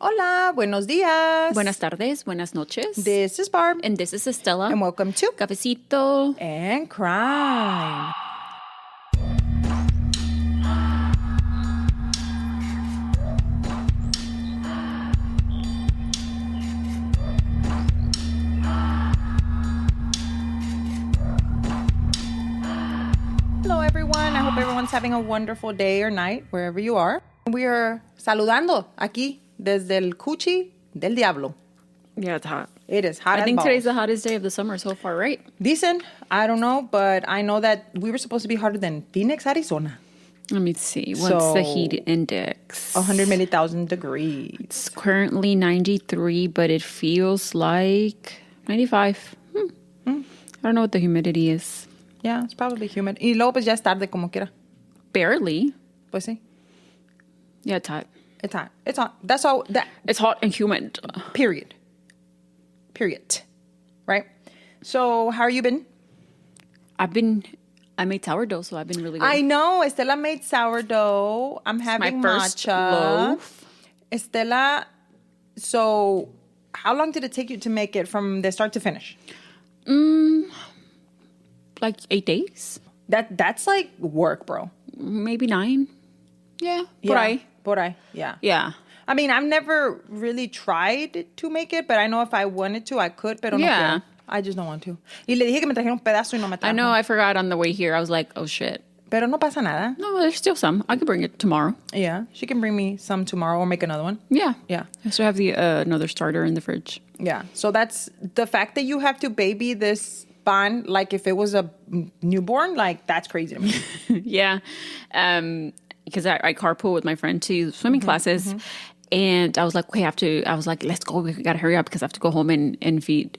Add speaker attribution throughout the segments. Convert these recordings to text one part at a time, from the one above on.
Speaker 1: Hola, buenos días.
Speaker 2: Buenas tardes, buenas noches.
Speaker 1: This is Barb.
Speaker 2: And this is Estella.
Speaker 1: And welcome to
Speaker 2: Cafecito.
Speaker 1: And Crime. Hello, everyone. I hope everyone's having a wonderful day or night, wherever you are. We are saludando aquí desde el Cuchi del Diablo.
Speaker 2: Yeah, it's hot.
Speaker 1: It is hot
Speaker 2: I
Speaker 1: as
Speaker 2: think
Speaker 1: balls.
Speaker 2: today's the hottest day of the summer so far, right?
Speaker 1: Decent. I don't know, but I know that we were supposed to be hotter than Phoenix, Arizona.
Speaker 2: Let me see. What's the heat index?
Speaker 1: 100,000 degrees.
Speaker 2: It's currently 93, but it feels like 95. I don't know what the humidity is.
Speaker 1: Yeah, it's probably humid. Y luego pues ya es tarde como quiera.
Speaker 2: Barely.
Speaker 1: Pues sí.
Speaker 2: Yeah, it's hot.
Speaker 1: It's hot. It's hot. That's all.
Speaker 2: It's hot and humid.
Speaker 1: Period. Right? So, how have you been?
Speaker 2: I made sourdough, so I've been really good.
Speaker 1: I know. Estela made sourdough. I'm having
Speaker 2: my first
Speaker 1: matcha.
Speaker 2: loaf.
Speaker 1: Estela, so how long did it take you to make it from the start to finish?
Speaker 2: Like 8 days?
Speaker 1: That's like work, bro.
Speaker 2: Maybe 9. Yeah.
Speaker 1: Por ahí. Yeah.
Speaker 2: Yeah.
Speaker 1: I mean, I've never really tried to make it, but I know if I wanted to, I could, pero no
Speaker 2: Yeah.
Speaker 1: quiero. I just don't want to. Y le dije que me trajera un pedazo y no me trajo.
Speaker 2: I know, I forgot on the way here. I was like, oh shit.
Speaker 1: Pero no pasa nada.
Speaker 2: No, there's still some. I could bring it tomorrow.
Speaker 1: Yeah. She can bring me some tomorrow or make another one.
Speaker 2: Yeah.
Speaker 1: Yeah.
Speaker 2: I still have the another starter in the fridge.
Speaker 1: Yeah. So that's the fact that you have to baby this pan like if it was a newborn, like that's crazy to me.
Speaker 2: Yeah. Because I carpool with my friend to swimming classes. And I was like, let's go. We got to hurry up because I have to go home and feed,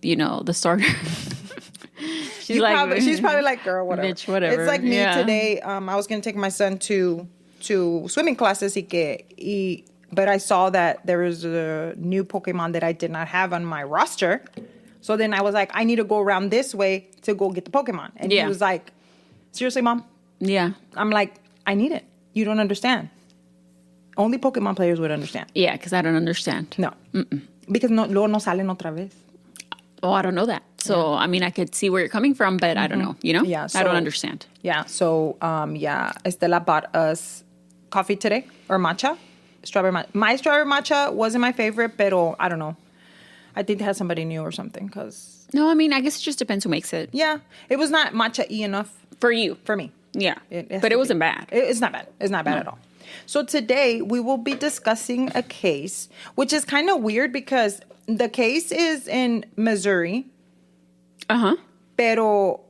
Speaker 2: the starter. She's
Speaker 1: probably like, girl, whatever.
Speaker 2: Bitch, whatever.
Speaker 1: It's like me
Speaker 2: Yeah.
Speaker 1: today. I was going to take my son to swimming classes, but I saw that there was a new Pokemon that I did not have on my roster. So then I was like, I need to go around this way to go get the Pokemon. And he was like, seriously, Mom?
Speaker 2: Yeah.
Speaker 1: I'm like, I need it. You don't understand. Only Pokemon players would understand.
Speaker 2: Yeah, because I don't understand.
Speaker 1: No. Because luego no salen otra vez.
Speaker 2: Oh, I don't know that. So, I mean, I could see where you're coming from, but I don't know,
Speaker 1: Yeah,
Speaker 2: I don't understand.
Speaker 1: Yeah, so, Estela bought us coffee today, or matcha, strawberry matcha. My strawberry matcha wasn't my favorite, pero I don't know. I think it has somebody new or something, because...
Speaker 2: No, I mean, I guess it just depends who makes it.
Speaker 1: Yeah, it was not matcha-y enough.
Speaker 2: For you.
Speaker 1: For me.
Speaker 2: Yeah.
Speaker 1: It
Speaker 2: But it wasn't bad.
Speaker 1: It's not bad. It's not bad at all. So today we will be discussing a case, which is kind of weird because the case is in Missouri.
Speaker 2: Uh-huh.
Speaker 1: Pero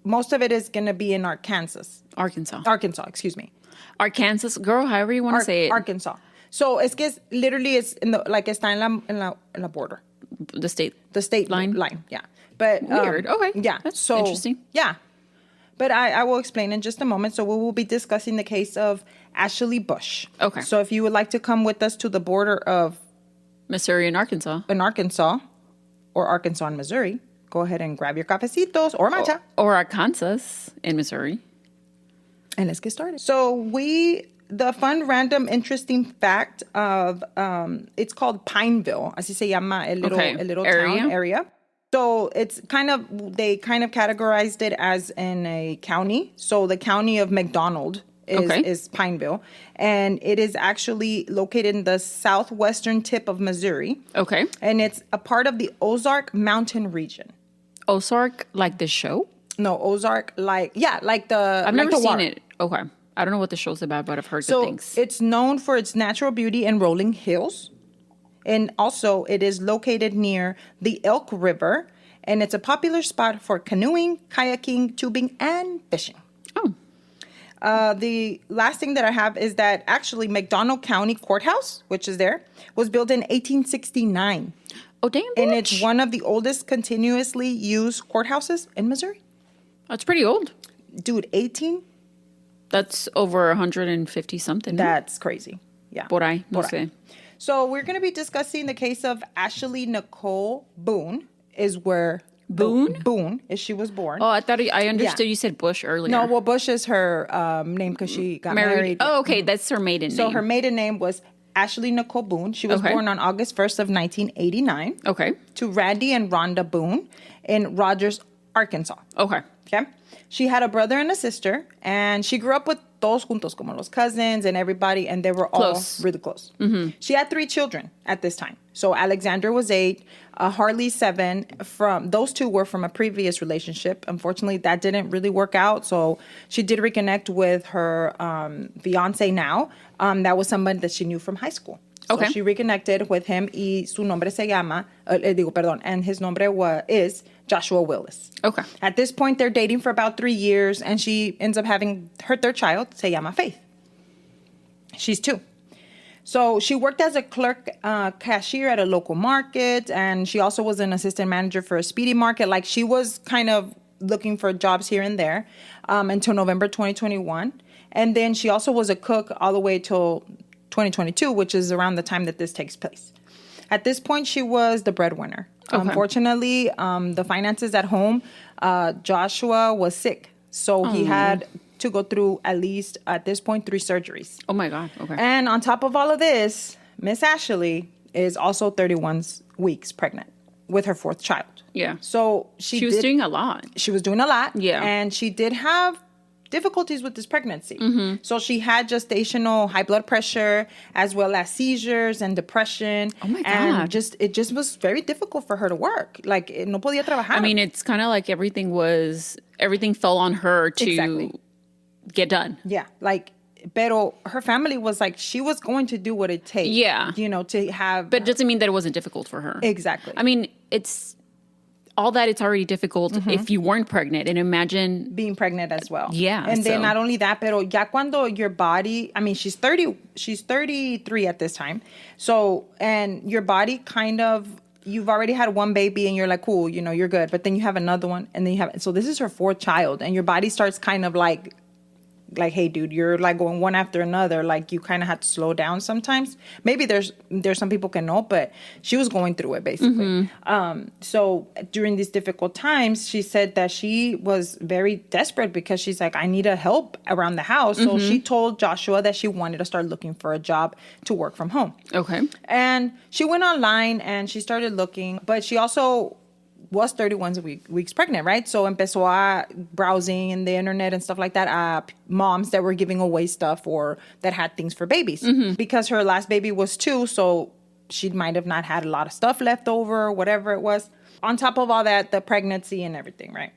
Speaker 1: most of it is going to be in Arkansas, excuse me.
Speaker 2: Arkansas, girl, however you want to say it.
Speaker 1: Arkansas. So it's literally it's in the está en la border.
Speaker 2: The state
Speaker 1: line, yeah. But
Speaker 2: weird. Okay.
Speaker 1: Yeah.
Speaker 2: That's interesting.
Speaker 1: Yeah. But I will explain in just a moment. So we will be discussing the case of Ashley Bush.
Speaker 2: Okay.
Speaker 1: So if you would like to come with us to the border of
Speaker 2: Missouri and Arkansas.
Speaker 1: Or Arkansas and Missouri, go ahead and grab your cafecitos or matcha.
Speaker 2: Or Arkansas in Missouri.
Speaker 1: And let's get started. So the fun, random, interesting fact of, it's called Pineville. Así se llama el little town area. So they kind of categorized it as in a county. So the county of McDonald is Pineville. And it is actually located in the southwestern tip of Missouri.
Speaker 2: Okay.
Speaker 1: And it's a part of the Ozark Mountain region.
Speaker 2: Ozark, like the show?
Speaker 1: No, Ozark, like the...
Speaker 2: I've never seen it. Okay. I don't know what the show's about, but I've heard good things.
Speaker 1: So it's known for its natural beauty and rolling hills. And also, it is located near the Elk River, and it's a popular spot for canoeing, kayaking, tubing, and fishing.
Speaker 2: Oh.
Speaker 1: The last thing that I have is that actually McDonald County Courthouse, which is there, was built in 1869.
Speaker 2: Oh, damn, bitch.
Speaker 1: And it's one of the oldest continuously used courthouses in Missouri.
Speaker 2: That's pretty old.
Speaker 1: Dude, 18?
Speaker 2: That's over 150 something.
Speaker 1: That's crazy. Yeah.
Speaker 2: Por ahí, no sé.
Speaker 1: So we're going to be discussing the case of Ashley Nicole Boone, is where Boone is she was born.
Speaker 2: Oh, I understood you said Bush earlier.
Speaker 1: No, well, Bush is her name because she got married.
Speaker 2: Oh, okay, that's her maiden name.
Speaker 1: So her maiden name was Ashley Nicole Boone. She was born on August 1st of 1989.
Speaker 2: Okay.
Speaker 1: To Randy and Rhonda Boone in Rogers, Arkansas.
Speaker 2: Okay.
Speaker 1: She had a brother and a sister, and she grew up with todos juntos, como los cousins and everybody, and they were all really close. Mm-hmm. She had 3 children at this time. So Alexandra was 8, Harley 7. Those 2 were from a previous relationship. Unfortunately, that didn't really work out. So she did reconnect with her fiance now. That was someone that she knew from high school. So she reconnected with him, y su nombre se llama, and his nombre is Joshua Willis.
Speaker 2: Okay.
Speaker 1: At this point, they're dating for about 3 years, and she ends up having her 3rd child, se llama Faith. She's 2. So she worked as a clerk cashier at a local market, and she also was an assistant manager for a Speedy Market. Like, she was kind of looking for jobs here and there until November 2021. And then she also was a cook all the way till 2022, which is around the time that this takes place. At this point, she was the breadwinner. Okay. Unfortunately, the finances at home, Joshua was sick. So he had to go through at least, at this point, 3 surgeries.
Speaker 2: Oh, my God. Okay.
Speaker 1: And on top of all of this, Miss Ashley is also 31 weeks pregnant with her 4th child.
Speaker 2: Yeah.
Speaker 1: So
Speaker 2: she was doing a lot.
Speaker 1: She was doing a lot.
Speaker 2: Yeah.
Speaker 1: And she did have difficulties with this pregnancy. Mm-hmm. So she had gestational high blood pressure, as well as seizures and depression.
Speaker 2: Oh my God.
Speaker 1: And it just was very difficult for her to work. Like, no podía trabajar.
Speaker 2: I mean, it's kind of like everything fell on her to get done.
Speaker 1: Yeah. Like, pero her family was like, she was going to do what it takes.
Speaker 2: Yeah.
Speaker 1: You know, to have.
Speaker 2: But it doesn't mean that it wasn't difficult for her.
Speaker 1: Exactly.
Speaker 2: I mean, it's already difficult if you weren't pregnant, and imagine
Speaker 1: being pregnant as well.
Speaker 2: Yeah.
Speaker 1: And then not only that, pero ya cuando your body, I mean, she's 33 at this time. So, and your body kind of, you've already had 1 baby and you're like, cool, you know, you're good. But then you have another one, and then so this is her 4th child, and your body starts kind of like, hey, dude, you're like going one after another. Like, you kind of have to slow down sometimes. Maybe there's some people can know, but she was going through it basically. Mm-hmm. So during these difficult times, she said that she was very desperate because she's like, I need a help around the house. Mm-hmm. So she told Joshua that she wanted to start looking for a job to work from home.
Speaker 2: Okay.
Speaker 1: And she went online and she started looking, but she also was 31 weeks pregnant, right? So empezó a browsing in the internet and stuff like that, moms that were giving away stuff or that had things for babies. Mm-hmm. Because her last baby was 2, so she might have not had a lot of stuff left over, whatever it was. On top of all that, the pregnancy and everything, right?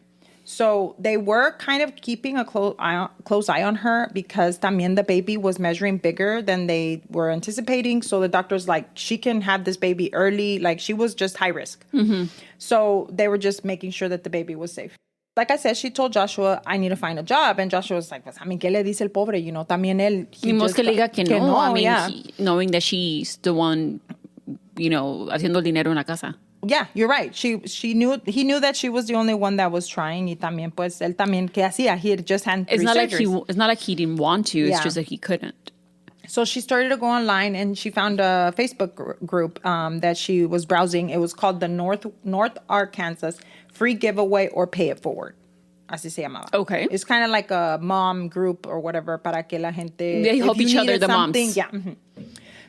Speaker 1: So they were kind of keeping a close eye on her because también the baby was measuring bigger than they were anticipating. So the doctor's like, she can have this baby early. Like, she was just high risk. Mm-hmm. So they were just making sure that the baby was safe. Like I said, she told Joshua, I need to find a job. And Joshua was like, pues, I mean, ¿qué le dice el pobre? You know, también él.
Speaker 2: Ni más que le diga que no. I mean, knowing that she's the one, you know, haciendo el dinero en la casa.
Speaker 1: Yeah, you're right. He knew that she was the only one that was trying. Y también, pues, él también, ¿qué hacía? He had just had 3 surgeries.
Speaker 2: It's not like he didn't want to. It's just that he couldn't.
Speaker 1: So she started to go online and she found a Facebook group that she was browsing. It was called the North Arkansas Free Giveaway or Pay It Forward. Así se llamaba.
Speaker 2: Okay.
Speaker 1: It's kind of like a mom group or whatever para que la gente...
Speaker 2: They help each other, the moms.
Speaker 1: Yeah. Mm-hmm.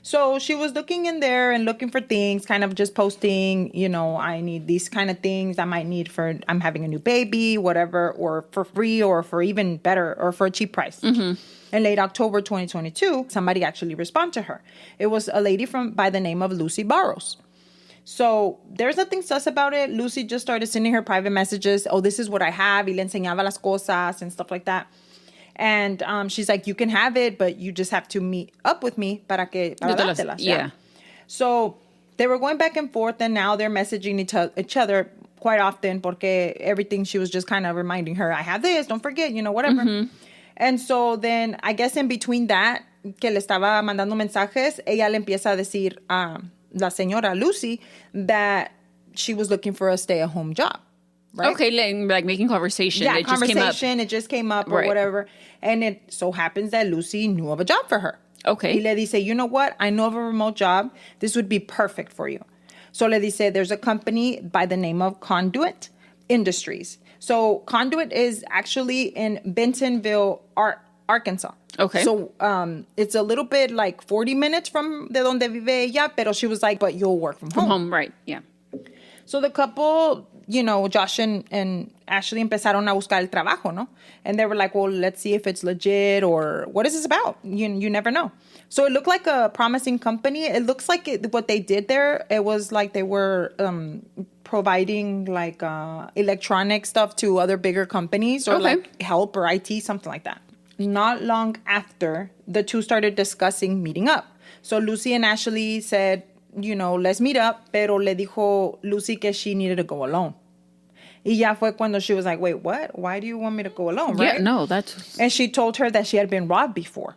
Speaker 1: So she was looking in there and looking for things, kind of just posting, you know, I need these kind of things I might need I'm having a new baby, whatever, or for free or for even better or for a cheap price. Mm-hmm. In late October 2022, somebody actually responded to her. It was a lady by the name of Lucy Barrows. So there's nothing sus about it. Lucy just started sending her private messages. Oh, this is what I have. Y le enseñaba las cosas and stuff like that. And she's like, you can have it, but you just have to meet up with me para dártelas.
Speaker 2: Yeah.
Speaker 1: So they were going back and forth, and now they're messaging each other quite often porque everything she was just kind of reminding her, I have this, don't forget, you know, whatever. Mm-hmm. And so then I guess in between that, que le estaba mandando mensajes, ella le empieza a decir a la señora Lucy that she was looking for a stay-at-home job. Right?
Speaker 2: Okay, like making conversation.
Speaker 1: Yeah,
Speaker 2: it
Speaker 1: just came up or whatever. And it so happens that Lucy knew of a job for her.
Speaker 2: Okay.
Speaker 1: Y le dice, you know what? I know of a remote job. This would be perfect for you. So le dice, there's a company by the name of Conduit Industries. So Conduit is actually in Bentonville, Arkansas.
Speaker 2: Okay.
Speaker 1: So it's a little bit like 40 minutes from de donde vive ella, pero she was like, but you'll work from home.
Speaker 2: From home, right, yeah.
Speaker 1: So the couple, you know, Josh and Ashley empezaron a buscar el trabajo, ¿no? And they were like, well, let's see if it's legit or what is this about? You never know. So it looked like a promising company. It looks like what they did there, it was like they were providing like electronic stuff to other bigger companies or like help or IT, something like that. Not long after, the two started discussing meeting up. So Lucy and Ashley said, you know, let's meet up, pero le dijo Lucy que she needed to go alone. Y ya fue cuando she was like, wait, what? Why do you want me to go alone, right?
Speaker 2: Yeah, no, that's...
Speaker 1: And she told her that she had been robbed before.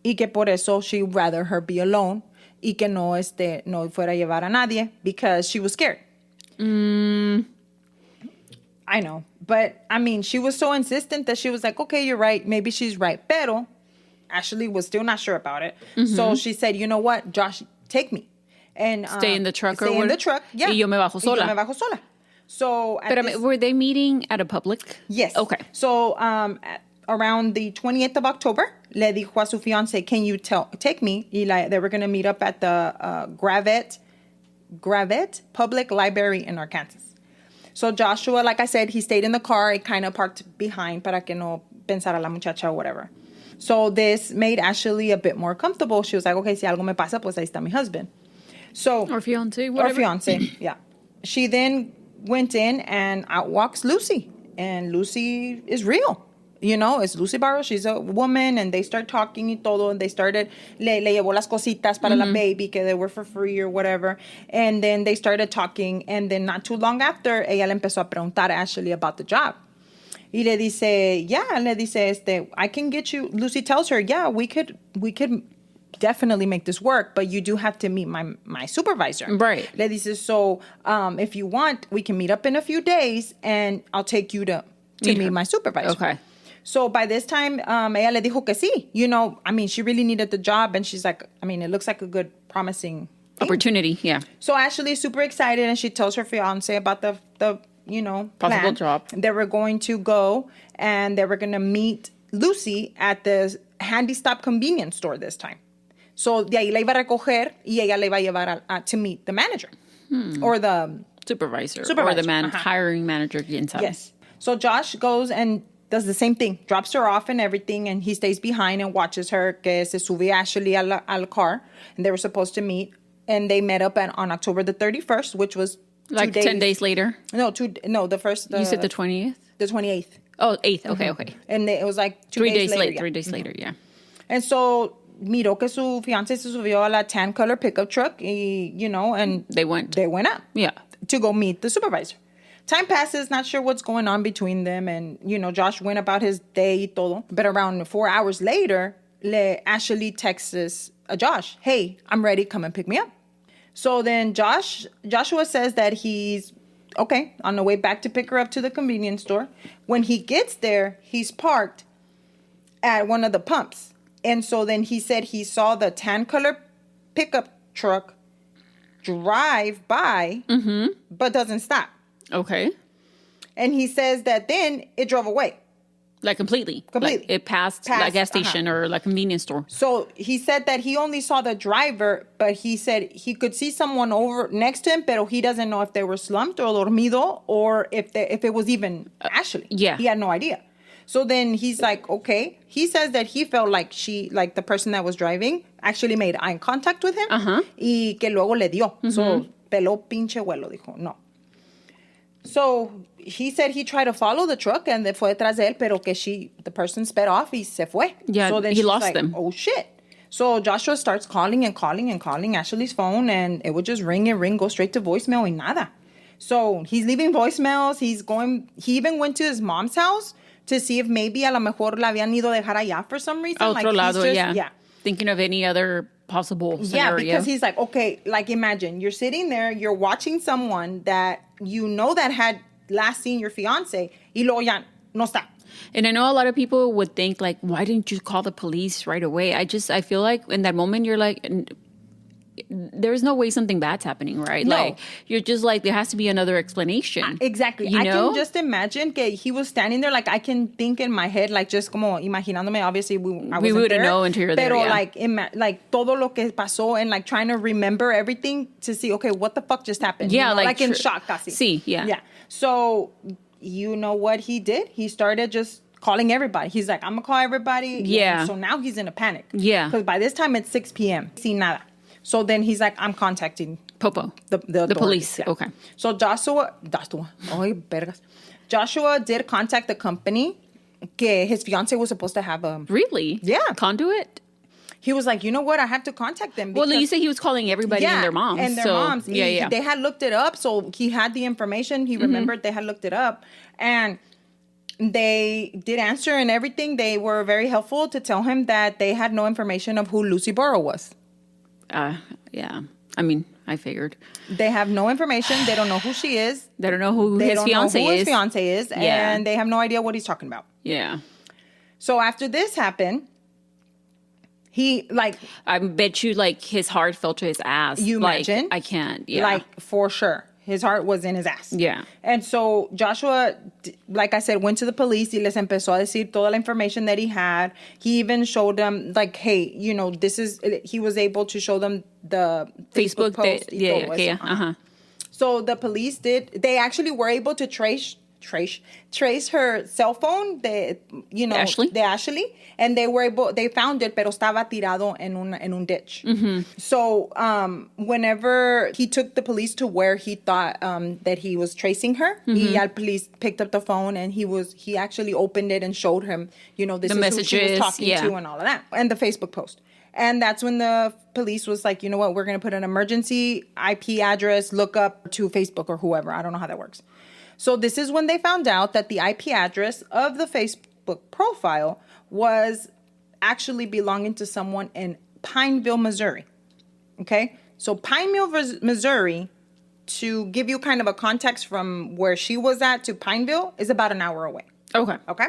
Speaker 1: Y que por eso she'd rather her be alone y que no fuera a llevar a nadie because she was scared. I know. But, I mean, she was so insistent that she was like, okay, you're right. Maybe she's right. Pero Ashley was still not sure about it. Mm-hmm. So she said, you know what, Josh, take me. And
Speaker 2: stay in the truck or
Speaker 1: stay in the truck, yeah.
Speaker 2: Y yo me bajo sola.
Speaker 1: Y yo me bajo sola. So,
Speaker 2: were they meeting at a public?
Speaker 1: Yes.
Speaker 2: Okay.
Speaker 1: So, around the 28th of October, le dijo a su fiancé, can you take me? Y they were going to meet up at the Gravette Public Library in Arkansas. So Joshua, like I said, he stayed in the car. It kind of parked behind para que no pensara la muchacha or whatever. So this made Ashley a bit more comfortable. She was like, okay, si algo me pasa, pues ahí está mi husband. So,
Speaker 2: or fiancé, whatever.
Speaker 1: Or fiancé, yeah. She then went in and out walks Lucy. And Lucy is real. You know, it's Lucy Barros. She's a woman. And they start talking y todo. And they started, le llevó las cositas para la baby, que they were for free or whatever. And then they started talking. And then not too long after, ella le empezó a preguntar a Ashley about the job. Y le dice, I can get you. Lucy tells her, yeah, we could definitely make this work, but you do have to meet my supervisor.
Speaker 2: Right.
Speaker 1: Le dice, so if you want, we can meet up in a few days and I'll take you to meet my supervisor.
Speaker 2: Okay.
Speaker 1: So by this time, ella le dijo que sí. You know, I mean, she really needed the job and she's like, I mean, it looks like a good, promising thing.
Speaker 2: Opportunity, yeah.
Speaker 1: So Ashley is super excited and she tells her fiance about the you know,
Speaker 2: possible
Speaker 1: plan.
Speaker 2: Job.
Speaker 1: They were going to go and they were going to meet Lucy at the Handy Stop convenience store this time. So de ahí la iba a recoger y ella le iba a llevar to meet the manager or the
Speaker 2: supervisor. Or the hiring manager.
Speaker 1: Yes. So Josh goes and does the same thing, drops her off and everything, and he stays behind and watches her, que se sube Ashley al car, and they were supposed to meet, and they met up on October the 31st, which was
Speaker 2: like 10 days later?
Speaker 1: The first...
Speaker 2: you said the 20th?
Speaker 1: The 28th.
Speaker 2: Oh, 8th. Okay.
Speaker 1: And it was like
Speaker 2: 3 days later. Yeah. 3 days later, yeah.
Speaker 1: And so miró que su fiancé se subió a la tan color pickup truck, y, you know, and
Speaker 2: they went
Speaker 1: up.
Speaker 2: Yeah.
Speaker 1: To go meet the supervisor. Time passes, not sure what's going on between them, and, you know, Josh went about his day y todo. But around 4 hours later, Ashley texts Josh, hey, I'm ready, come and pick me up. So then Joshua says that he's, okay, on the way back to pick her up to the convenience store. When he gets there, he's parked at one of the pumps. And so then he said he saw the tan color pickup truck drive by, but doesn't stop.
Speaker 2: Okay.
Speaker 1: And he says that then it drove away.
Speaker 2: Like completely. Like it passed a gas station or like a convenience store. So
Speaker 1: he said that he only saw the driver, but he said he could see someone over next to him, pero he doesn't know if they were slumped or dormido or if it was even Ashley.
Speaker 2: Yeah.
Speaker 1: He had no idea. So then he's like, okay. He says that he felt like the person that was driving, actually made eye contact with him. Y que luego le dio. So, peló pinche vuelo, dijo, no. So he said he tried to follow the truck and fue detrás de él, pero que the person sped off y se fue.
Speaker 2: Yeah,
Speaker 1: so then
Speaker 2: he lost them.
Speaker 1: Oh, shit. So Joshua starts calling Ashley's phone, and it would just ring and ring, go straight to voicemail y nada. So he's leaving voicemails. He even went to his mom's house to see if maybe a lo mejor la habían ido a dejar allá for some reason.
Speaker 2: Otro lado, yeah. Thinking of any other possible scenario.
Speaker 1: Yeah, because he's like, okay, like imagine you're sitting there, you're watching someone that you know that had last seen your fiance, y luego ya no está.
Speaker 2: And I know a lot of people would think like, why didn't you call the police right away? I feel like in that moment you're like, there's no way something bad's happening, right?
Speaker 1: No.
Speaker 2: Like, you're just like, there has to be another explanation.
Speaker 1: Exactly.
Speaker 2: You know?
Speaker 1: I can just imagine que he was standing there, like, I can think in my head, like, just como imaginándome, obviously,
Speaker 2: we wouldn't know until you're there,
Speaker 1: Pero, like, todo lo que pasó and, like, trying to remember everything to see, okay, what the fuck just happened?
Speaker 2: Yeah,
Speaker 1: you know,
Speaker 2: like
Speaker 1: in shock, casi.
Speaker 2: Sí, yeah.
Speaker 1: Yeah. So, you know what he did? He started just calling everybody. He's like, I'm going to call everybody.
Speaker 2: Yeah.
Speaker 1: And so now he's in a panic.
Speaker 2: Yeah.
Speaker 1: Because by this time, it's 6 p.m. Sin nada. So then he's like, I'm contacting
Speaker 2: Popo.
Speaker 1: The
Speaker 2: police.
Speaker 1: Yeah.
Speaker 2: Okay.
Speaker 1: So Joshua did contact the company que his fiance was supposed to have
Speaker 2: Really?
Speaker 1: Yeah.
Speaker 2: Conduit?
Speaker 1: He was like, you know what? I have to contact them.
Speaker 2: Well, you say he was calling everybody and their moms.
Speaker 1: And their moms.
Speaker 2: Yeah.
Speaker 1: They had looked it up. So he had the information. He remembered they had looked it up. And they did answer and everything. They were very helpful to tell him that they had no information of who Lucy Burrow was.
Speaker 2: Yeah. I mean, I figured.
Speaker 1: They have no information. They don't know who she is.
Speaker 2: They don't know who his fiance is.
Speaker 1: And they have no idea what he's talking about.
Speaker 2: Yeah.
Speaker 1: So after this happened, he, like...
Speaker 2: I bet you, like, his heart fell to his ass.
Speaker 1: You imagine?
Speaker 2: I can't, yeah.
Speaker 1: Like, for sure. His heart was in his ass.
Speaker 2: Yeah.
Speaker 1: And so Joshua, like I said, went to the police y les empezó a decir toda la information that he had. He even showed them, like, hey, you know, he was able to show them the Facebook post.
Speaker 2: Yeah.
Speaker 1: So the police they actually were able to trace her cell phone, Ashley, and they found it, pero estaba tirado en un ditch.
Speaker 2: Mm-hmm.
Speaker 1: So whenever he took the police to where he thought that he was tracing her,
Speaker 2: mm-hmm.
Speaker 1: Police picked up the phone and he actually opened it and showed him, you know, this
Speaker 2: the
Speaker 1: is
Speaker 2: messages,
Speaker 1: who she was talking to and all of that, and the Facebook post. And that's when the police was like, you know what, we're going to put an emergency IP address lookup to Facebook or whoever. I don't know how that works. So this is when they found out that the IP address of the Facebook profile was actually belonging to someone in Pineville, Missouri. Okay? So Pineville, Missouri, to give you kind of a context from where she was at to Pineville, is about an hour away.
Speaker 2: Okay.
Speaker 1: Okay?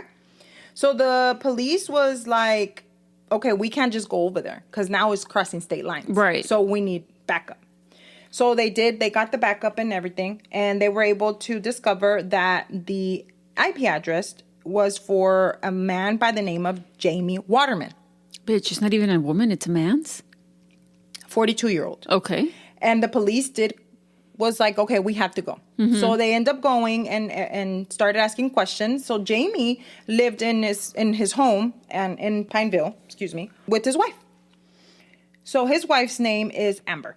Speaker 1: So the police was like, okay, we can't just go over there because now it's crossing state lines.
Speaker 2: Right.
Speaker 1: So we need backup. So they got the backup and everything, and they were able to discover that the IP address was for a man by the name of Jamie Waterman.
Speaker 2: Bitch, it's not even a woman, it's a man's?
Speaker 1: 42-year-old.
Speaker 2: Okay.
Speaker 1: And the police was like, okay, we have to go. Mm-hmm. So they end up going and started asking questions. So Jamie lived in his home and in Pineville, with his wife. So his wife's name is Amber.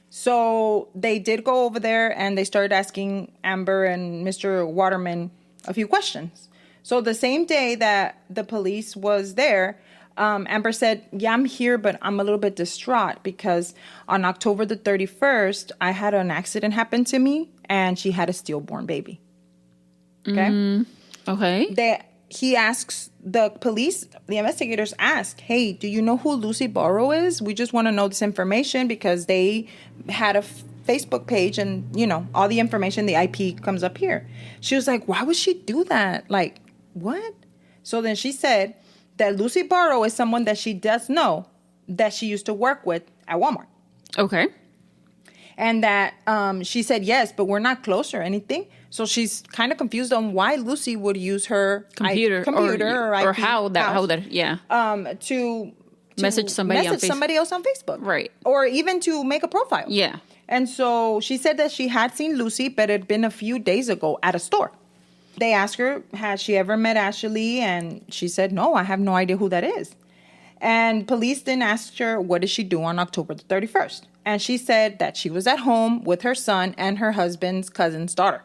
Speaker 1: So they did go over there and they started asking Amber and Mr. Waterman a few questions. So the same day that the police was there, Amber said, yeah, I'm here, but I'm a little bit distraught because on October the 31st, I had an accident happen to me and she had a stillborn baby. Okay?
Speaker 2: Okay.
Speaker 1: He asks, the investigators ask, hey, do you know who Lucy Burrow is? We just want to know this information because they had a Facebook page and, you know, all the information, the IP comes up here. She was like, why would she do that? Like, what? So then she said that Lucy Burrow is someone that she does know that she used to work with at Walmart.
Speaker 2: Okay.
Speaker 1: And that she said, yes, but we're not close or anything. So she's kind of confused on why Lucy would use her
Speaker 2: computer
Speaker 1: or IP
Speaker 2: how that yeah
Speaker 1: to
Speaker 2: message somebody
Speaker 1: else on Facebook,
Speaker 2: right?
Speaker 1: Or even to make a profile.
Speaker 2: Yeah.
Speaker 1: And so she said that she had seen Lucy, but it had been a few days ago at a store. They asked her, has she ever met Ashley? And she said, no, I have no idea who that is. And police then asked her, what did she do on October the 31st? And she said that she was at home with her son and her husband's cousin's daughter.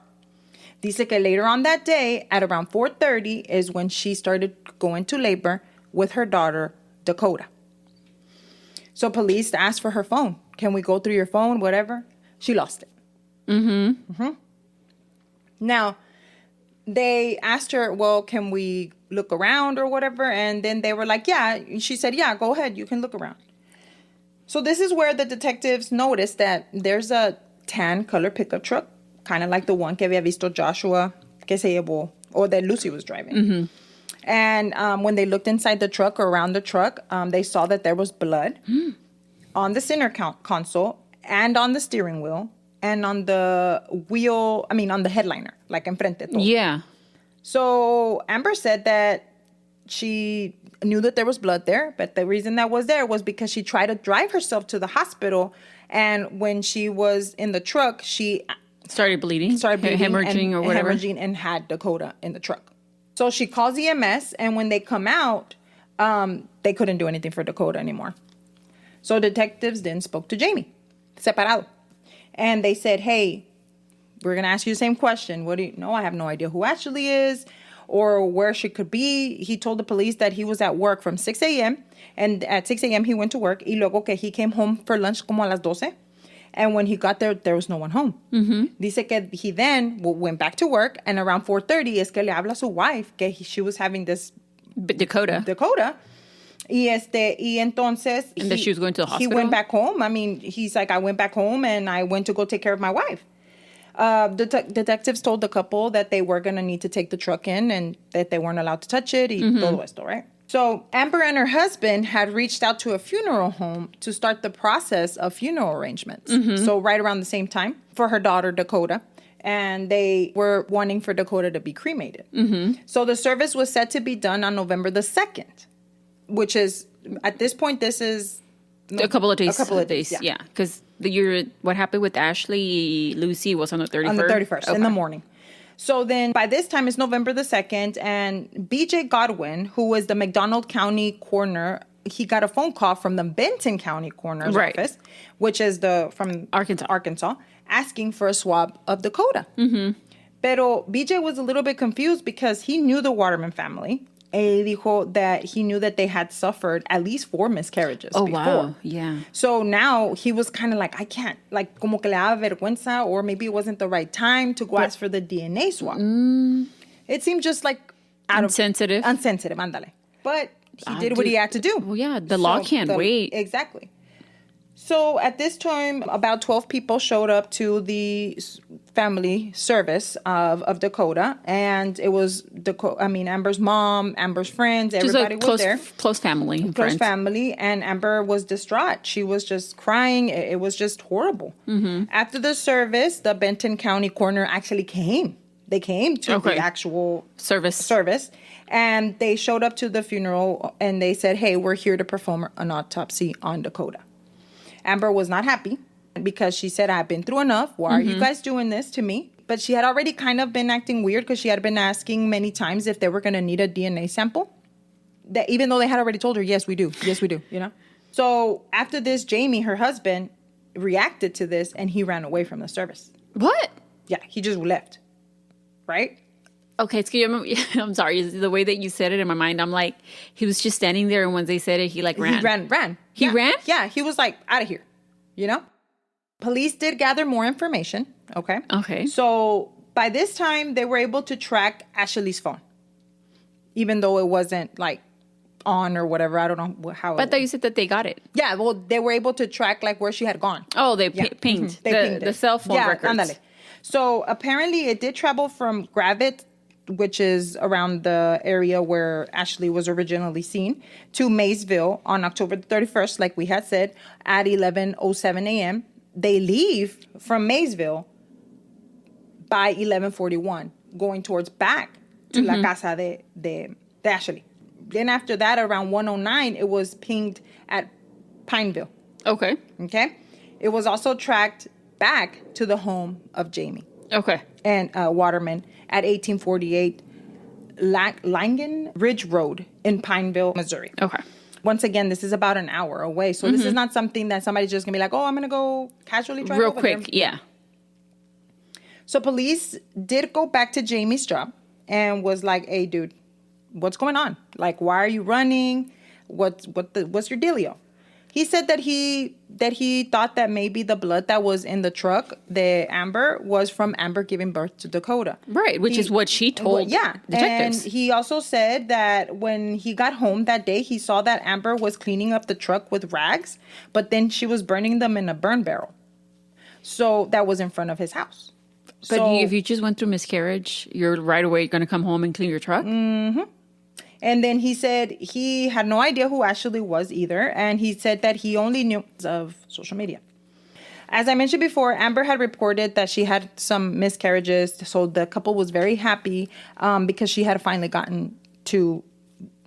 Speaker 1: Dice que later on that day, at around 4:30, is when she started going to labor with her daughter, Dakota. So police asked for her phone. Can we go through your phone, whatever? She lost it. Mm-hmm. Now, they asked her, well, can we look around or whatever? And then they were like, yeah. She said, yeah, go ahead. You can look around. So this is where the detectives noticed that there's a tan color pickup truck, kind of like the one que había visto Joshua, que se llevó, or that Lucy was driving. Mm-hmm. And when they looked inside the truck or around the truck, they saw that there was blood on the center console and on the steering wheel and on the wheel, on the headliner, like enfrente. Todo.
Speaker 2: Yeah.
Speaker 1: So Amber said that she knew that there was blood there, but the reason that was there was because she tried to drive herself to the hospital, and when she was in the truck, she
Speaker 2: started bleeding, hemorrhaging or whatever.
Speaker 1: Hemorrhaging and had Dakota in the truck. So she calls EMS, and when they come out, they couldn't do anything for Dakota anymore. So detectives then spoke to Jamie, separado. And they said, hey, we're going to ask you the same question. What do you know? I have no idea who Ashley is or where she could be. He told the police that he was at work from 6 a.m. And at 6 a.m. he went to work. Y luego que he came home for lunch como a las 12. And when he got there, there was no one home. Mm-hmm. Dice que he then went back to work. And around 4:30 es que le habla a su wife que she was having this
Speaker 2: Dakota.
Speaker 1: Y entonces...
Speaker 2: And that she was going to the hospital?
Speaker 1: He went back home. He's like, I went back home and I went to go take care of my wife. Detectives told the couple that they were going to need to take the truck in and that they weren't allowed to touch it. Y todo esto, right? So Amber and her husband had reached out to a funeral home to start the process of funeral arrangements. Mm-hmm. So right around the same time for her daughter, Dakota. And they were wanting for Dakota to be cremated. Mm-hmm. So the service was set to be done on November the 2nd. Which is, at this point, this is...
Speaker 2: a couple of days. Yeah. Because what happened with Ashley, Lucy was on the 31st?
Speaker 1: On the 31st, okay. In the morning. So then, by this time, it's November the 2nd, and B.J. Godwin, who was the McDonald County coroner, he got a phone call from the Benton County coroner's office, which is from Arkansas, asking for a swab of Dakota. Mm-hmm. Pero B.J. was a little bit confused because he knew the Waterman family. Dijo that he knew that they had suffered at least 4 miscarriages before.
Speaker 2: Wow. Yeah.
Speaker 1: So now he was kind of like, I can't, like, como que le daba vergüenza, or maybe it wasn't the right time to go ask for the DNA swab. It seemed just like
Speaker 2: insensitive,
Speaker 1: ándale. But he did what he had to do.
Speaker 2: Well, yeah, the law can't wait.
Speaker 1: Exactly. So at this time, about 12 people showed up to the family service of Dakota, and it was Amber's mom, Amber's friends, everybody was there.
Speaker 2: Close family.
Speaker 1: Close family, and Amber was distraught. She was just crying. It was just horrible. Mm-hmm. After the service, the Benton County coroner actually came. They came to the actual service, and they showed up to the funeral, and they said, hey, we're here to perform an autopsy on Dakota. Amber was not happy because she said, I've been through enough. Why are you guys doing this to me? But she had already kind of been acting weird because she had been asking many times if they were going to need a DNA sample. That even though they had already told her, yes, we do. Yes, we do. So after this, Jamie, her husband, reacted to this and he ran away from the service.
Speaker 2: What?
Speaker 1: Yeah, he just left. Right?
Speaker 2: Okay, I'm sorry. The way that you said it in my mind, I'm like, he was just standing there, and once they said it, he ran.
Speaker 1: He ran.
Speaker 2: He ran?
Speaker 1: Yeah, he was like, out of here. Police did gather more information. Okay. So by this time, they were able to track Ashley's phone, even though it wasn't like on or whatever. I don't know how.
Speaker 2: But I thought you said that they got it.
Speaker 1: Yeah, well, they were able to track like where she had gone.
Speaker 2: Oh, they pinged. Mm-hmm. They pinged the cell phone records. Ándale.
Speaker 1: So apparently, it did travel from Gravette, which is around the area where Ashley was originally seen, to Maysville on October 31st, like we had said, at 11:07 a.m. They leave from Maysville by 11:41, going towards back to La Casa de Ashley. Then after that, around 1:09, it was pinged at Pineville.
Speaker 2: Okay.
Speaker 1: It was also tracked back to the home of Jamie.
Speaker 2: Okay.
Speaker 1: And Waterman at 1848 Langen Ridge Road in Pineville, Missouri.
Speaker 2: Okay.
Speaker 1: Once again, this is about an hour away. So this is not something that somebody's just going to be like, oh, I'm going to go casually drive
Speaker 2: real
Speaker 1: over
Speaker 2: quick,
Speaker 1: there.
Speaker 2: Yeah.
Speaker 1: So police did go back to Jamie's job and was like, hey, dude, what's going on? Like, why are you running? What's your dealio? He said that he thought that maybe the blood that was in the truck, the Amber, was from Amber giving birth to Dakota.
Speaker 2: Right, which is what she told detectives.
Speaker 1: And he also said that when he got home that day, he saw that Amber was cleaning up the truck with rags, but then she was burning them in a burn barrel. So that was in front of his house.
Speaker 2: But if you just went through miscarriage, you're right away going to come home and clean your truck?
Speaker 1: Mm-hmm. And then he said he had no idea who Ashley was either. And he said that he only knew of social media. As I mentioned before, Amber had reported that she had some miscarriages. So the couple was very happy because she had finally gotten to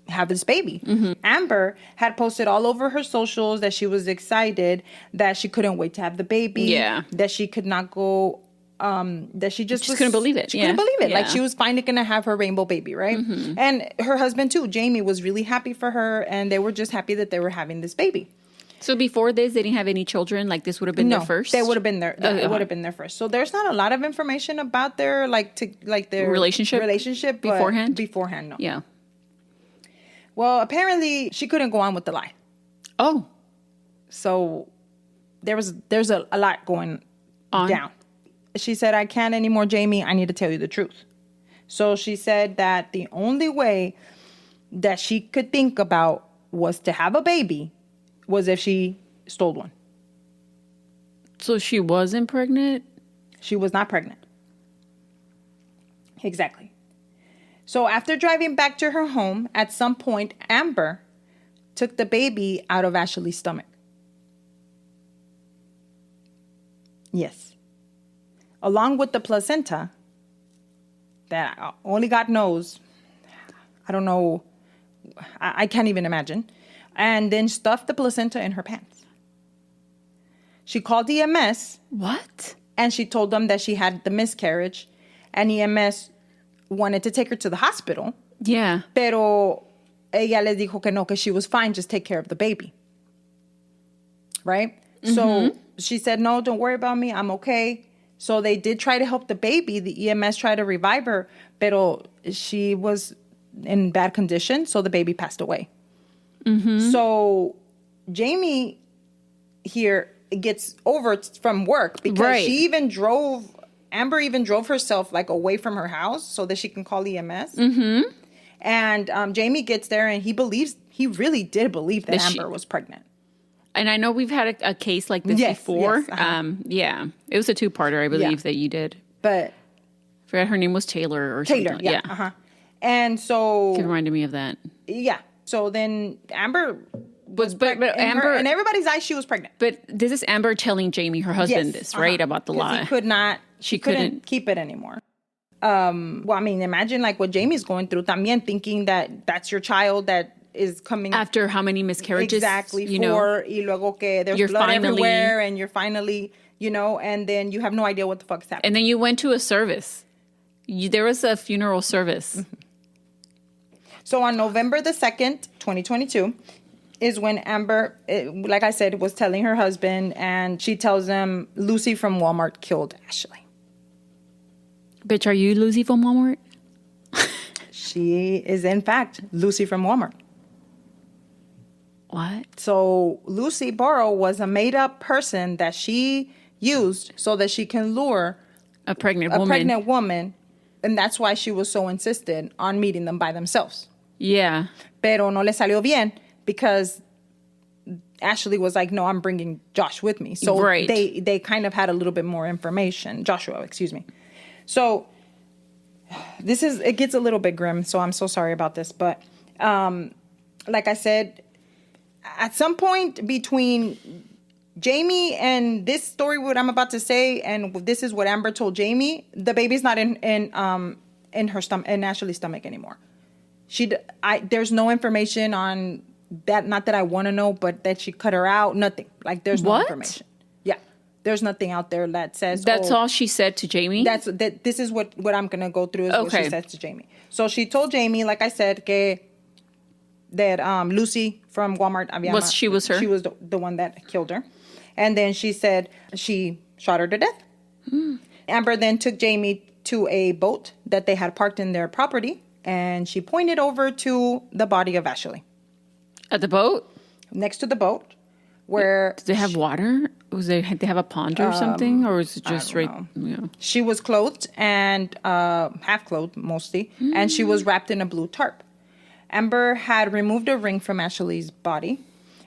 Speaker 1: have this baby. Amber had posted all over her socials that she was excited, that she couldn't wait to have the baby, that she could not go, that she just
Speaker 2: couldn't believe it.
Speaker 1: She couldn't believe it. Like she was finally going to have her rainbow baby, right? And her husband too, Jamie, was really happy for her, and they were just happy that they were having this baby.
Speaker 2: So before this, they didn't have any children? Like this would have been their first?
Speaker 1: They would have been their, it would have been their first. So there's not a lot of information about their, their relationship
Speaker 2: beforehand?
Speaker 1: Beforehand, no.
Speaker 2: Yeah.
Speaker 1: Well, apparently she couldn't go on with the lie.
Speaker 2: Oh.
Speaker 1: So there's a lot going down. She said, I can't anymore, Jamie. I need to tell you the truth. So she said that the only way that she could think about was to have a baby was if she stole one.
Speaker 2: So she wasn't pregnant?
Speaker 1: She was not pregnant. Exactly. So after driving back to her home, at some point, Amber took the baby out of Ashley's stomach. Yes. Along with the placenta, that only God knows. I don't know. I can't even imagine. And then stuffed the placenta in her pants. She called EMS.
Speaker 2: What?
Speaker 1: And she told them that she had the miscarriage. And EMS wanted to take her to the hospital.
Speaker 2: Yeah.
Speaker 1: Pero ella les dijo que no, que she was fine, just take care of the baby. Right? So she said, no, don't worry about me, I'm okay. So they did try to help the baby. The EMS tried to revive her, pero she was in bad condition, so the baby passed away. So Jamie here gets over from work because Amber even drove herself like away from her house so that she can call EMS. And Jamie gets there and he really did believe that Amber was pregnant.
Speaker 2: And I know we've had a case like this before. Yes, it was a two-parter, I believe, that you did.
Speaker 1: But
Speaker 2: I forgot her name was Taylor or something.
Speaker 1: Yeah. And so
Speaker 2: it reminded me of that.
Speaker 1: Yeah. So then Amber
Speaker 2: but Amber,
Speaker 1: in everybody's eyes, she was pregnant.
Speaker 2: But this is Amber telling Jamie, her husband, this, right? About the lie.
Speaker 1: She couldn't keep it anymore. Well, I mean, imagine like what Jamie's going through también, thinking that that's your child that is coming
Speaker 2: after how many miscarriages?
Speaker 1: Exactly. Y luego que there's blood everywhere and you're finally, and then you have no idea what the fuck's happening.
Speaker 2: And then you went to a service. There was a funeral service.
Speaker 1: So on November the 2nd, 2022, is when Amber, like I said, was telling her husband, and she tells him Lucy from Walmart killed Ashley.
Speaker 2: Bitch, are you Lucy from Walmart?
Speaker 1: She is, in fact, Lucy from Walmart.
Speaker 2: What?
Speaker 1: So Lucy Burrow was a made-up person that she used so that she can lure
Speaker 2: a pregnant
Speaker 1: woman, and that's why she was so insistent on meeting them by themselves.
Speaker 2: Yeah.
Speaker 1: Pero no le salió bien because Ashley was like, no, I'm bringing Josh with me. So they kind of had a little bit more information. Joshua, excuse me. So it gets a little bit grim, so I'm so sorry about this. But like I said, at some point between Jamie and this story, what I'm about to say, and this is what Amber told Jamie, the baby's not in her stomach, in Ashley's stomach anymore. There's no information on that. Not that I want to know, but that she cut her out. Nothing. Like there's no information. Yeah, there's nothing out there that says
Speaker 2: that's all she said to Jamie.
Speaker 1: This is what I'm gonna go through. Is what she said to Jamie. So she told Jamie, like I said, that Lucy from Walmart
Speaker 2: she was
Speaker 1: the one that killed her, and then she said she shot her to death. Amber then took Jamie to a boat that they had parked in their property. And she pointed over to the body of Ashley.
Speaker 2: At the boat?
Speaker 1: Next to the boat. Where...
Speaker 2: Did they have water? Did they have a pond or something? Or was it just right... Yeah.
Speaker 1: She was clothed and half-clothed mostly. And she was wrapped in a blue tarp. Amber had removed a ring from Ashley's body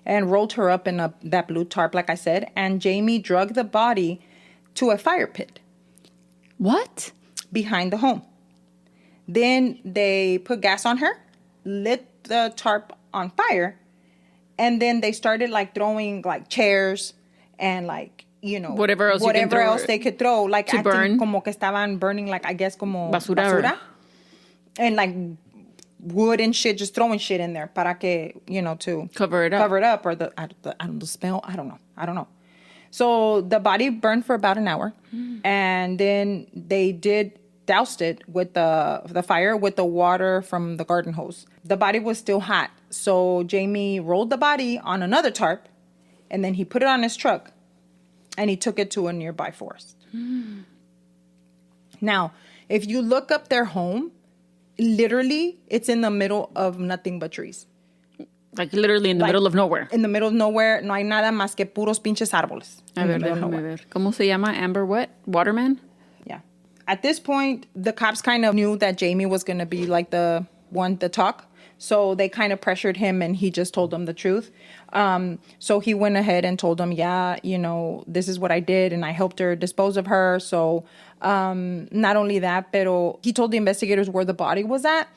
Speaker 1: and rolled her up in that blue tarp, like I said. And Jamie dragged the body to a fire pit.
Speaker 2: What?
Speaker 1: Behind the home. Then they put gas on her, lit the tarp on fire, and then they started like throwing like chairs and like, you know,
Speaker 2: whatever else
Speaker 1: they could throw, like
Speaker 2: to burn.
Speaker 1: Como que estaban burning, like I guess como
Speaker 2: basura.
Speaker 1: And like wood and shit, just throwing shit in there para que, you know, to
Speaker 2: cover it up,
Speaker 1: or the smell. I don't know. So the body burned for about an hour, and then they doused it with the fire with the water from the garden hose. The body was still hot, so Jamie rolled the body on another tarp, and then he put it on his truck, and he took it to a nearby forest. Now, if you look up their home, literally, it's in the middle of nothing but trees.
Speaker 2: Like literally in the middle of nowhere.
Speaker 1: In the middle of nowhere, no hay nada más que puros pinches árboles.
Speaker 2: A ver, déjame ver. ¿Cómo se llama? Amber what? Waterman?
Speaker 1: Yeah. At this point, the cops kind of knew that Jamie was going to be like the one to talk. So they kind of pressured him, and he just told them the truth. So he went ahead and told them, yeah, you know, this is what I did, and I helped her dispose of her. So not only that, pero he told the investigators where the body was at.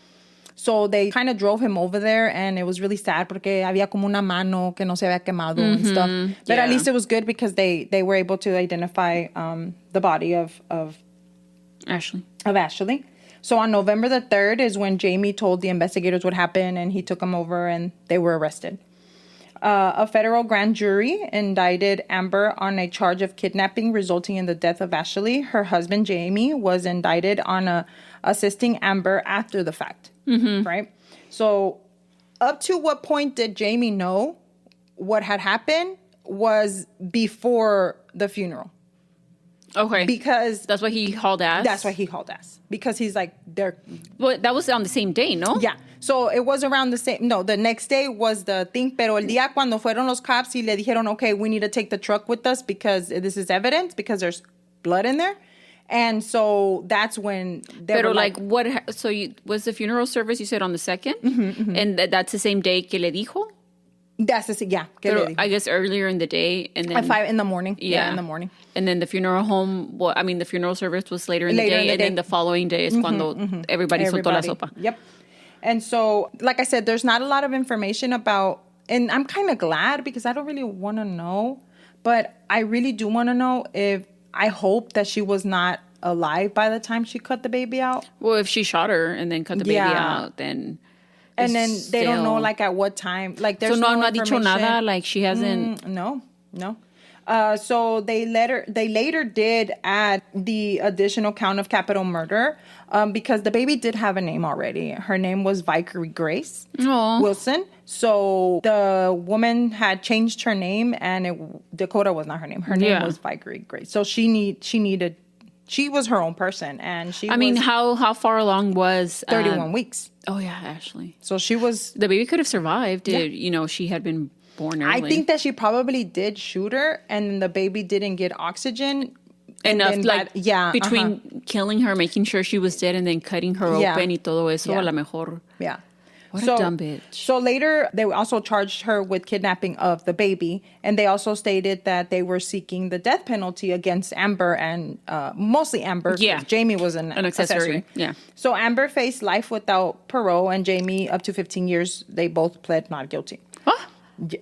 Speaker 1: So they kind of drove him over there, and it was really sad porque había como una mano que no se había quemado and stuff. But at least it was good because they were able to identify the body of Ashley. So on November the 3rd is when Jamie told the investigators what happened, and he took them over, and they were arrested. A federal grand jury indicted Amber on a charge of kidnapping resulting in the death of Ashley. Her husband, Jamie, was indicted on assisting Amber after the fact. Right? So up to what point did Jamie know what had happened was before the funeral.
Speaker 2: Okay.
Speaker 1: Because
Speaker 2: that's why he hauled ass?
Speaker 1: That's why he hauled ass. Because he's like, they're...
Speaker 2: Well, that was on the same day, no?
Speaker 1: Yeah. So it was around the same... No, the next day was the thing. Pero el día cuando fueron los cops y le dijeron, okay, we need to take the truck with us because this is evidence, because there's blood in there. And so that's when they were like...
Speaker 2: what... So was the funeral service, you said, on the 2nd? And that's the same day que le dijo?
Speaker 1: That's the same, yeah.
Speaker 2: I guess earlier in the day. And then,
Speaker 1: at 5 in the morning. Yeah, in the morning.
Speaker 2: And then the funeral home... Well, I mean, the funeral service was later in the day. And then the following day is cuando everybody soltó la sopa.
Speaker 1: Yep. And so, like I said, there's not a lot of information about... And I'm kind of glad because I don't really want to know. But I really do want to know if... I hope that she was not alive by the time she cut the baby out.
Speaker 2: Well, if she shot her and then cut the baby out, then...
Speaker 1: And then they don't know, like, at what time. Like, there's no
Speaker 2: ha dicho nada? Like, she hasn't...
Speaker 1: No. So they later did add the additional count of capital murder because the baby did have a name already. Her name was Vickery Grace Wilson. So the woman had changed her name, and Dakota was not her name. Her name was Vickery Grace. So she was her own person, and she. I
Speaker 2: mean, how far along was
Speaker 1: 31 weeks?
Speaker 2: Oh yeah, Ashley.
Speaker 1: So she was.
Speaker 2: The baby could have survived. You know, she had been born early.
Speaker 1: I think that she probably did shoot her, and the baby didn't get oxygen
Speaker 2: enough. Between killing her, making sure she was dead, and then cutting her open y todo eso, a lo mejor.
Speaker 1: Yeah.
Speaker 2: What a dumb bitch.
Speaker 1: So later, they also charged her with kidnapping of the baby. And they also stated that they were seeking the death penalty against Amber and mostly Amber.
Speaker 2: Yeah.
Speaker 1: Jamie was an accessory.
Speaker 2: Yeah.
Speaker 1: So Amber faced life without parole, and Jamie up to 15 years. They both pled not guilty.
Speaker 2: Huh?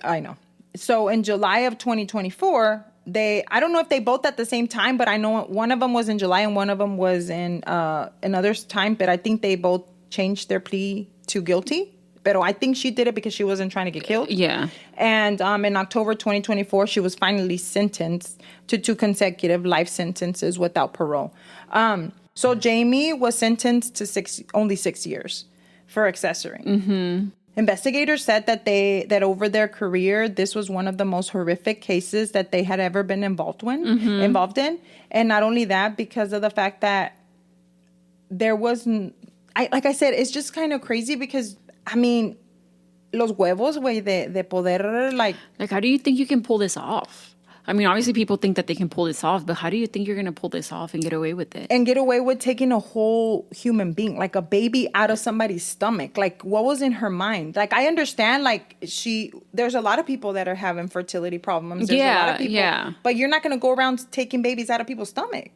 Speaker 1: I know. So in July of 2024, I don't know if they both at the same time, but I know one of them was in July and one of them was in another time. But I think they both changed their plea to guilty. But I think she did it because she wasn't trying to get killed.
Speaker 2: Yeah.
Speaker 1: And in October 2024, she was finally sentenced to 2 consecutive life sentences without parole. So Jamie was sentenced to only 6 years for accessory. Investigators said that over their career, this was one of the most horrific cases that they had ever been involved in. And not only that, because of the fact that there wasn't... like I said, it's just kind of crazy because, I mean, los huevos, güey, de poder, like...
Speaker 2: Like, how do you think you can pull this off? I mean, obviously people think that they can pull this off, but how do you think you're going to pull this off and get away with it?
Speaker 1: And get away with taking a whole human being, like a baby out of somebody's stomach. Like, what was in her mind? Like, I understand, like, there's a lot of people that are having fertility problems. There's a lot of people. Yeah. But you're not going to go around taking babies out of people's stomach.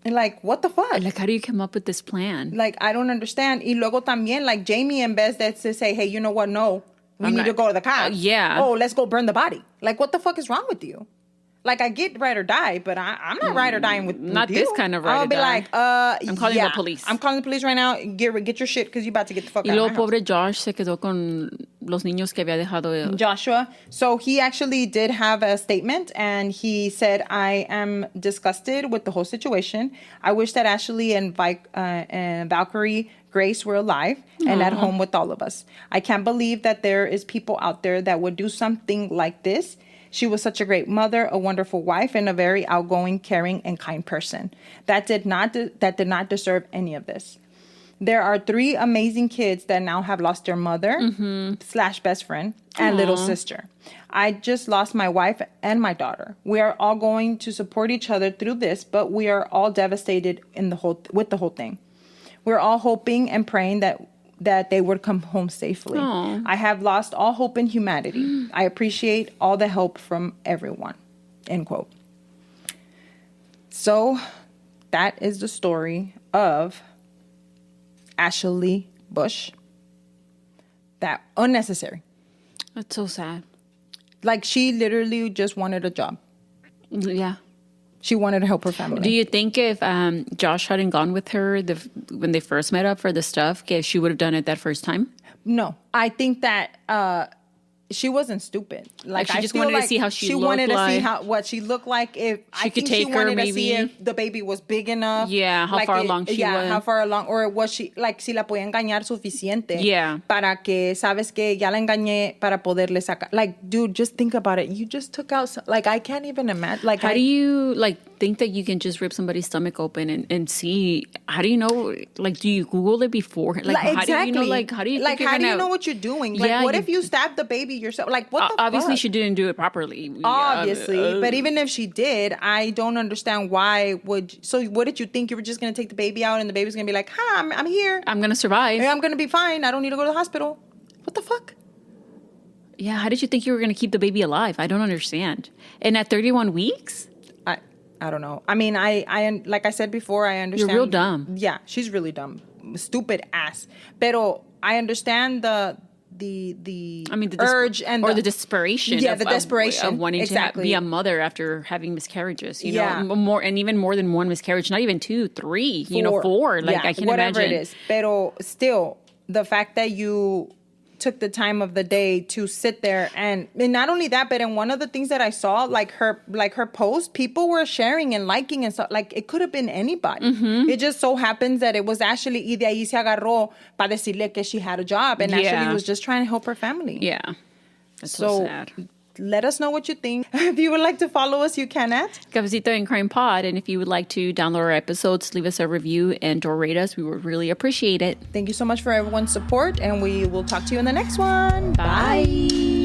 Speaker 1: And like, what the fuck?
Speaker 2: Like, how do you come up with this plan?
Speaker 1: Like, I don't understand. Y luego también, like, Jamie, in vez de say, hey, you know what? No, we need to go to the cops.
Speaker 2: Yeah.
Speaker 1: Oh, let's go burn the body. Like, what the fuck is wrong with you? Like, I get ride or die, but I'm not ride or dying with
Speaker 2: not
Speaker 1: you.
Speaker 2: This kind of ride or die.
Speaker 1: I'll be like,
Speaker 2: I'm calling the police.
Speaker 1: I'm calling the police right now. Get your shit because you're about to get the fuck
Speaker 2: y
Speaker 1: out
Speaker 2: luego
Speaker 1: of my house.
Speaker 2: Pobre Josh se quedó con los niños que había dejado.
Speaker 1: Joshua. So he actually did have a statement, and he said, I am disgusted with the whole situation. I wish that Ashley and Valkyrie Grace were alive and at home with all of us. I can't believe that there is people out there that would do something like this. She was such a great mother, a wonderful wife, and a very outgoing, caring, and kind person. That did not deserve any of this. There are 3 amazing kids that now have lost their mother / best friend and little sister. I just lost my wife and my daughter. We are all going to support each other through this, but we are all devastated with the whole thing. We're all hoping and praying that they would come home safely.
Speaker 2: Aww.
Speaker 1: I have lost all hope in humanity. I appreciate all the help from everyone. End quote. So that is the story of Ashley Bush. That unnecessary.
Speaker 2: That's so sad.
Speaker 1: Like, she literally just wanted a job.
Speaker 2: Yeah.
Speaker 1: She wanted to help her family.
Speaker 2: Do you think if Josh hadn't gone with her when they first met up for the stuff, if she would have done it that first time?
Speaker 1: No. I think that she wasn't stupid.
Speaker 2: Like she just wanted to see how she looked
Speaker 1: wanted to
Speaker 2: like.
Speaker 1: see what she looked like. If
Speaker 2: she could take her, maybe.
Speaker 1: To see if the baby was big enough.
Speaker 2: Yeah, how far along she was.
Speaker 1: How far along. Or was she, like, si la podía engañar suficiente.
Speaker 2: Yeah.
Speaker 1: Para que, sabes que ya la engañé para poderle sacar. Like, dude, just think about it. You just took out, like, I can't even imagine. Like,
Speaker 2: how do you, like, think that you can just rip somebody's stomach open and see? How do you know? Like, do you Google it before? Like,
Speaker 1: exactly.
Speaker 2: How do you know? Like, how do you?
Speaker 1: Like, how do you know what you're doing? Like, what if you stabbed the baby yourself? Like, what the
Speaker 2: obviously
Speaker 1: fuck?
Speaker 2: she didn't do it properly.
Speaker 1: Obviously, but even if she did, I don't understand why would. So, what did you think? You were just gonna take the baby out, and the baby's gonna be like, "Hi, I'm here.
Speaker 2: I'm gonna survive.
Speaker 1: I'm gonna be fine. I don't need to go to the hospital." What the fuck?
Speaker 2: Yeah, how did you think you were gonna keep the baby alive? I don't understand. And at 31 weeks.
Speaker 1: I don't know. I mean, I like I said before, I understand.
Speaker 2: You're real dumb.
Speaker 1: Yeah, she's really dumb. Stupid ass. Pero I understand the urge and
Speaker 2: the desperation.
Speaker 1: Yeah, the desperation
Speaker 2: of wanting to be a mother after having miscarriages. You know, more and even more than one miscarriage. Not even 2, 3. 4. Like, I can
Speaker 1: whatever
Speaker 2: imagine.
Speaker 1: It is. Pero still, the fact that you took the time of the day to sit there and not only that, but in one of the things that I saw, like her post, people were sharing and liking and stuff. Like, it could have been anybody. It just so happens that it was Ashley, y de ahí se agarró para decirle que she had a job, and Ashley was just trying to help her family.
Speaker 2: Yeah, that's so sad.
Speaker 1: Let us know what you think. If you would like to follow us, you can at
Speaker 2: Cafecito and Crime Pod. And if you would like to download our episodes, leave us a review and/or rate us. We would really appreciate it.
Speaker 1: Thank you so much for everyone's support, and we will talk to you in the next one.
Speaker 2: Bye.